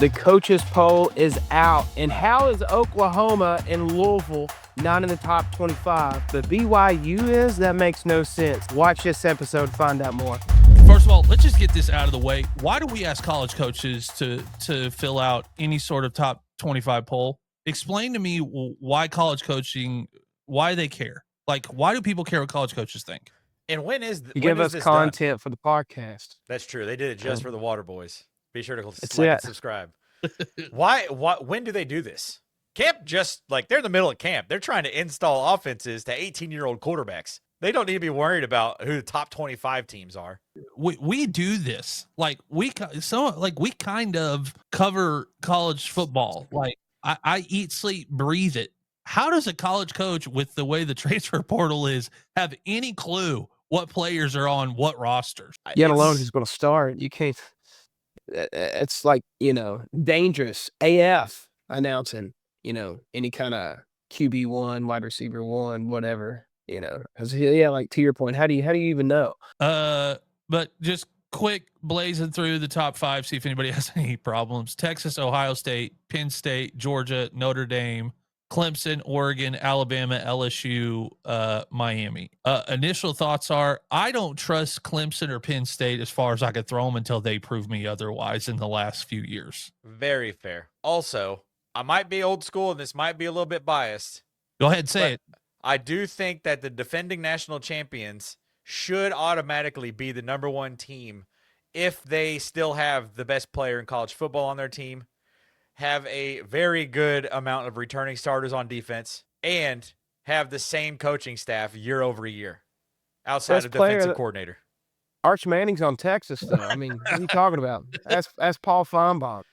The coaches poll is out. And how is Oklahoma and Louisville not in the top 25, but BYU is? That makes no sense. Watch this episode to find out more. First of all, let's just get this out of the way. Why do we ask college coaches to fill out any sort of top 25 poll? Explain to me why college coaching, why they care. Like, why do people care what college coaches think? And when is You give us content done? For the podcast. That's true. They did it just for the Waterboys. Be sure to like and subscribe. When do they do this? Camp just like they're in the middle of camp. They're trying to install offenses to 18-year-old quarterbacks. They don't need to be worried about who the top 25 teams are. We do this. Like we kind of cover college football. Like I eat, sleep, breathe it. How does a college coach, with the way the transfer portal is, have any clue what players are on what rosters? Yet alone who's going to start. You can't. It's like, dangerous AF announcing, any kind of QB1, wide receiver 1, whatever, because like to your point, how do you even know? But just quick blazing through the top 5, see if anybody has any problems. Texas, Ohio State, Penn State, Georgia, Notre Dame, Clemson, Oregon, Alabama, LSU, Miami. Initial thoughts are, I don't trust Clemson or Penn State as far as I could throw them until they prove me otherwise in the last few years. Very fair. Also, I might be old school and this might be a little bit biased. Go ahead, say it. I do think that the defending national champions should automatically be the number 1 team if they still have the best player in college football on their team, have a very good amount of returning starters on defense, and have the same coaching staff year over year outside of defensive coordinator. Arch Manning's on Texas, though. I mean, what are you talking about? Ask Paul Feinbaum.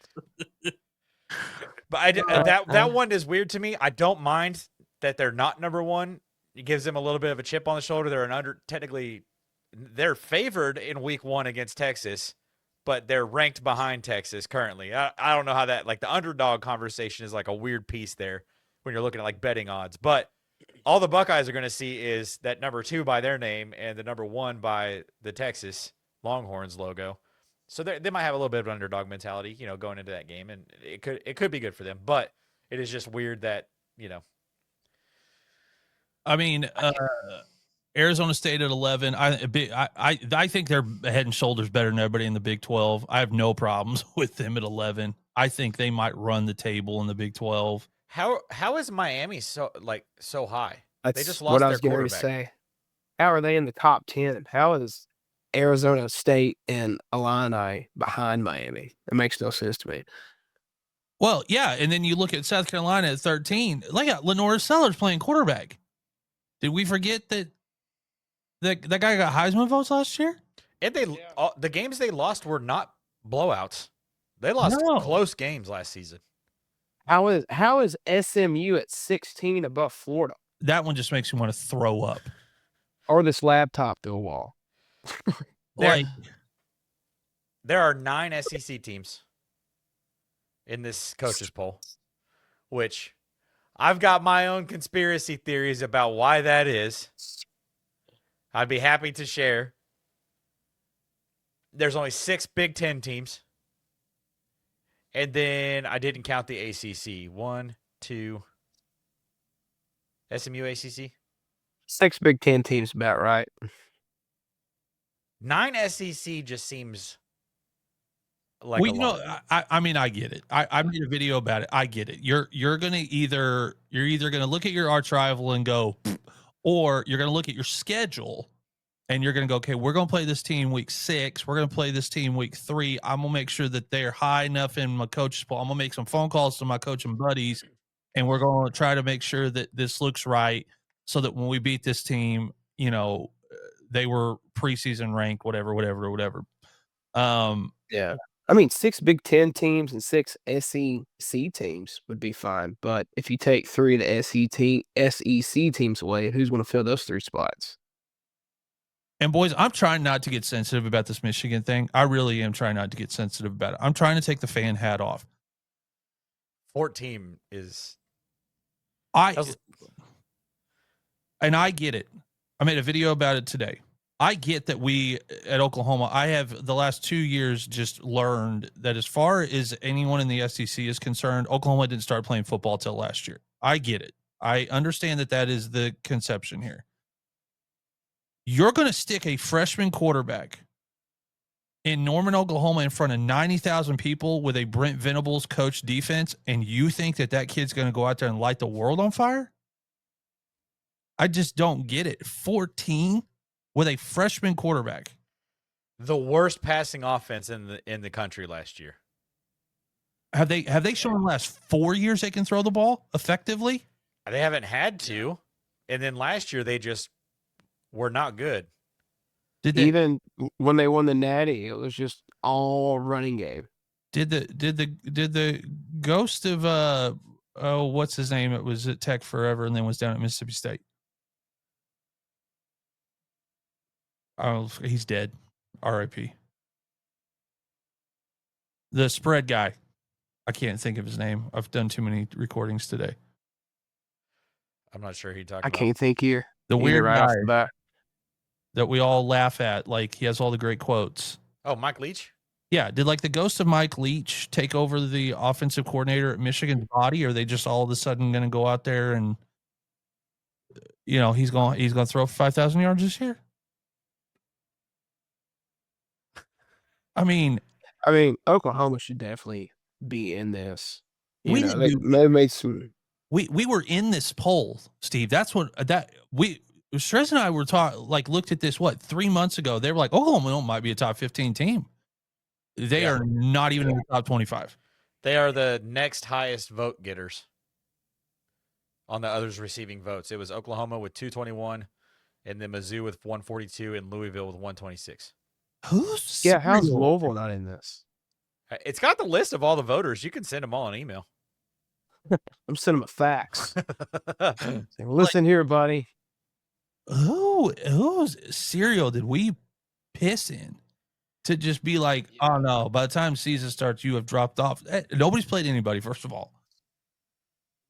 But that one is weird to me. I don't mind that they're not number 1. It gives them a little bit of a chip on the shoulder. They're favored in week 1 against Texas, but they're ranked behind Texas currently. I don't know how that, like, the underdog conversation is like a weird piece there when you're looking at like betting odds. But all the Buckeyes are going to see is that number 2 by their name and the number 1 by the Texas Longhorns logo. So they might have a little bit of an underdog mentality, going into that game, and it could be good for them. But it is just weird that, I mean, Arizona State at 11. I think they're head and shoulders better than everybody in the Big 12. I have no problems with them at 11. I think they might run the table in the Big 12. How is Miami so high? That's they just lost their quarterback. To say. How are they in the top 10? How is Arizona State and Illini behind Miami? It makes no sense to me. Well, yeah, and then you look at South Carolina at 13. Look at Lenora Sellers playing quarterback. Did we forget that that guy got Heisman votes last year? And the games they lost were not blowouts. They lost close games last season. How is SMU at 16 above Florida? That one just makes me want to throw up. Or this laptop to a wall. There are 9 SEC teams in this coaches poll, which I've got my own conspiracy theories about why that is. I'd be happy to share. There's only 6 Big Ten teams. And then I didn't count the ACC. 1, 2. SMU ACC? 6 Big Ten teams, about right. 9 SEC just seems like a lot. I mean, I get it. I made a video about it. I get it. You're either gonna look at your arch rival and go, or you're gonna look at your schedule and you're gonna go, okay, we're gonna play this team week 6. We're gonna play this team week 3. I'm gonna make sure that they're high enough in my coach's poll. I'm gonna make some phone calls to my coaching buddies, and we're gonna try to make sure that this looks right, so that when we beat this team, they were preseason ranked, whatever. Yeah. I mean, 6 Big Ten teams and 6 SEC teams would be fine. But if you take 3 of the SEC teams away, who's going to fill those 3 spots? And boys, I'm trying not to get sensitive about this Michigan thing. I really am trying not to get sensitive about it. I'm trying to take the fan hat off. 14 is. And I get it. I made a video about it today. I get that we at Oklahoma, I have the last 2 years just learned that as far as anyone in the SEC is concerned, Oklahoma didn't start playing football till last year. I get it. I understand that that is the conception here. You're going to stick a freshman quarterback in Norman, Oklahoma in front of 90,000 people with a Brent Venables coach defense, and you think that that kid's going to go out there and light the world on fire? I just don't get it. 14 with a freshman quarterback. The worst passing offense in the country last year. Have they shown the last 4 years they can throw the ball effectively? They haven't had to. And then last year they just were not good. Even when they won the Natty, it was just all running game. Did the ghost of what's his name? It was at Tech forever and then was down at Mississippi State. Oh, he's dead. R.I.P. The spread guy. I can't think of his name. I've done too many recordings today. I'm not sure who you're talking I about. can't think here. The weird right guy off the bat. that we all laugh at. Like, he has all the great quotes. Oh, Mike Leach? Yeah. Did like the ghost of Mike Leach take over the offensive coordinator at Michigan's body? Or are they just all of a sudden going to go out there and, you know, he's going to throw for 5,000 yards this year? I mean, Oklahoma should definitely be in this. We You know, didn't they made some. we were in this poll, Steve. That's what Strez and I were looked at this 3 months ago. They were like, Oklahoma might be a top 15 team. They are not even in the top 25. They are the next highest vote getters on the others receiving votes. It was Oklahoma with 221, and then Mizzou with 142, and Louisville with 126. How's Louisville not in this? It's got the list of all the voters. You can send them all an email. I'm sending them a fax. Say, listen here, buddy. Whose cereal did we piss in to just be like, oh no, by the time season starts, you have dropped off? Nobody's played anybody, first of all.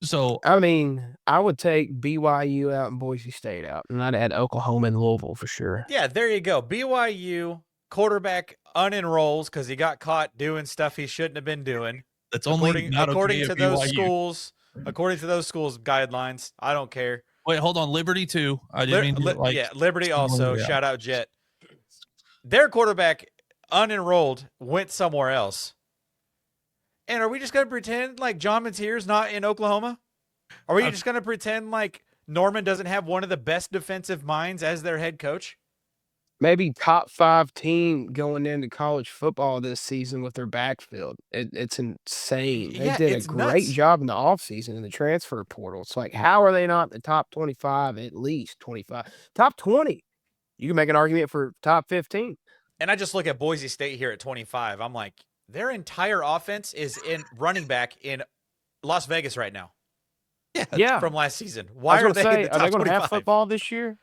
So I mean, I would take BYU out and Boise State out, and I'd add Oklahoma and Louisville for sure. Yeah, there you go. BYU quarterback unenrolls because he got caught doing stuff he shouldn't have been doing. That's only according to those BYU. schools. According to those schools' guidelines, I don't care. Wait, hold on. Liberty too. I didn't mean to, Liberty also. Yeah. Shout out Jet. Their quarterback unenrolled went somewhere else. And are we just going to pretend like John Mateer's not in Oklahoma? Are we just going to pretend like Norman doesn't have one of the best defensive minds as their head coach? Maybe top 5 team going into college football this season with their backfield. It's insane. They did a great job in the offseason in the transfer portal. It's like, how are they not in the top 25, at least 25? Top 20. You can make an argument for top 15. And I just look at Boise State here at 25. I'm like, their entire offense is in running back in Las Vegas right now. Yeah. From last season. Why are they in the top are they going to 25? have football this year?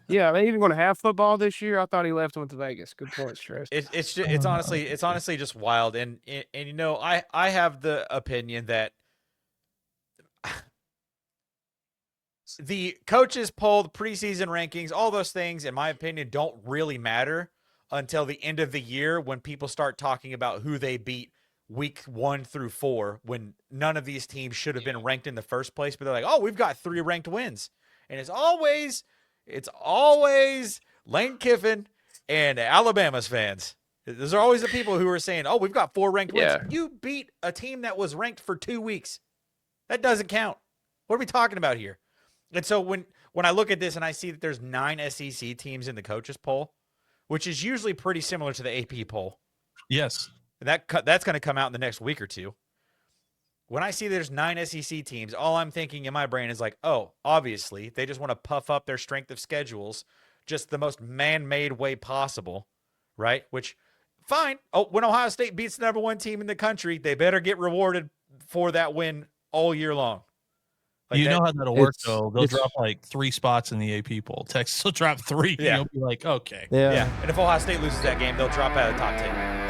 Yeah, are they even going to have football this year? I thought he left and went to Vegas. Good point, Strez. It's honestly just wild. And you know, I have the opinion that the coaches poll, the preseason rankings, all those things, in my opinion, don't really matter until the end of the year when people start talking about who they beat week 1 through 4, when none of these teams should have been ranked in the first place. But they're like, oh, we've got 3 ranked wins. And it's always Lane Kiffin and Alabama's fans. Those are always the people who are saying, oh, we've got 4 ranked wins. You beat a team that was ranked for 2 weeks. That doesn't count. What are we talking about here? And so when I look at this and I see that there's 9 SEC teams in the coaches poll, which is usually pretty similar to the AP poll. Yes. That's going to come out in the next week or two. When I see there's 9 SEC teams, all I'm thinking in my brain is like, oh, obviously, they just want to puff up their strength of schedules just the most man-made way possible, right? Which, fine. Oh, when Ohio State beats the number 1 team in the country, they better get rewarded for that win all year long. Like you know how that'll work, though. They'll drop like 3 spots in the AP poll. Texas will drop 3. Yeah. You'll be like, okay. Yeah. And if Ohio State loses that game, they'll drop out of the top 10.